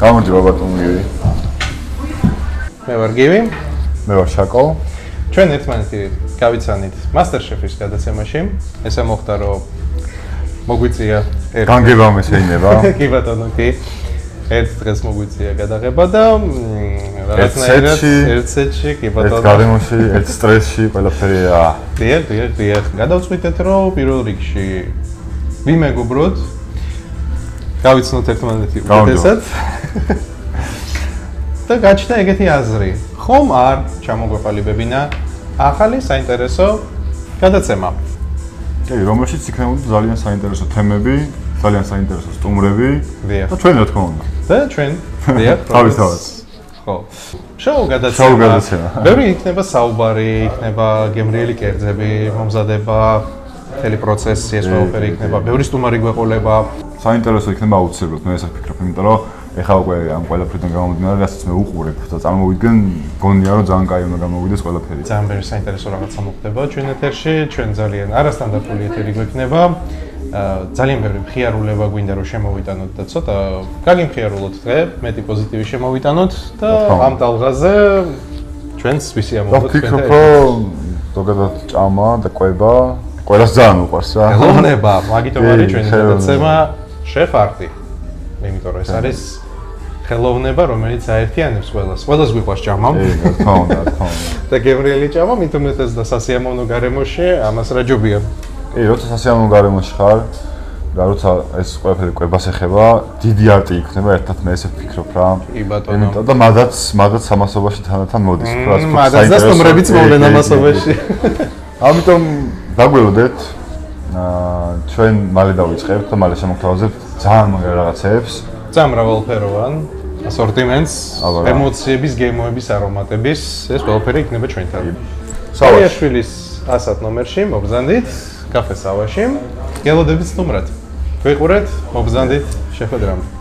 გამარჯობა ბატონო გივი. მე ვარ გივი. მე ვარ შაკო. ჩვენ ერთმანეთი გავიცანით MasterChef-ის გადაცემაში. ესე მოხდა რომ მოგვიწია განგება მესეინება. კი ბატონო კი. ერთ დღეს მოგვიწია გადაღება და რაღაცნაირად ერთ სეტში კი ბატონო. ერთ გარემოში, ერთ სტრესში ყველაფერია. დიახ. გადავწყვიტეთ რომ პირველ რიგში ვიმეგობროთ. გავიცნოთ ერთმანეთი უკეთესად. და გაჩნდა ეგეთი აზრი. ხომ არ ჩამოგვეყალიბებინა ახალი საინტერესო გადაცემა. კი, რომელშიც იქნებოდა ძალიან საინტერესო თემები, ძალიან საინტერესო სტუმრები და ჩვენ რა თქმა უნდა. და ჩვენ დიახ, თავისთავად. ხო. შოუ გადაცემა. ბევრი იქნება საუბარი, იქნება გემრიელი კერძები, მომზადება, მთელი პროცესი ეს ყველაფერი იქნება, ბევრი სტუმარი გვეყოლება. საინტერესო იქნება აუცილებლად, მე ესე ვფიქრობ, იმიტომ რომ ეხლა უკვე ამ ყველაფრიდან გამომდინარე, რასაც მე უყურებ და წარმოვიდგენ, გონია რომ ძალიან კაი უნდა გამოვიდეს ყველაფერი. ძალიან ბევრი საინტერესო რაღაცა მოხდება ჩვენ ეთერში, ჩვენ ძალიან არასტანდარტული ეთერი გვექნება. ძალიან ბევრი მხიარულება გვინდა რომ შემოვიტანოთ და ცოტა გაგიმხიარულოთ დღე, მეტი პოზიტივი შემოვიტანოთ და ამ ტალღაზე ჩვენს ვისი ამოვიდეთ. ვფიქრობ რომ ზოგადად ჭამა და კვება ყველას ძალიან უყვარს რა. ხელოვნება, მაგიტომ არის ჩვენი გადაცემა Chef Art-ი. იმიტომ რომ ეს არის ხელოვნება, რომელიც აერთიანებს ყველას. ყველას გვიყვარს ჭამა. რა თქმა უნდა. და გემრიელი ჭამა, მით უმეტეს და სასიამოვნო გარემოში, ამას რა ჯობია. კი, როცა სასიამოვნო გარემოში ხარ და როცა ეს ყველაფერი კვებას ეხება, დიდი არტი იქნება, ერთად მე ესე ვფიქრობ რა. კი ბატონო. და მადაც სამასობაში თანდათან მოდის, რა თქმა უნდა. მადაც და სტუმრებიც მოვლენ ამასობაში. ამიტომ დაგველოდეთ ჩვენ მალე დავიწყებთ და მალე შემოგთავაზებთ ძალიან მაგარ რაღაცებს. ძალიან მრავალფეროვან ასორტიმენტს, ემოციების, გემოების, არომატების, ეს ყველაფერი იქნება ჩვენთან. სავაშვილის 100 ნომერში მოგზანდით კაფე სავაში. გელოდებით სტუმრად. გვიყურეთ, მოგზანდით შეხვედრამდე.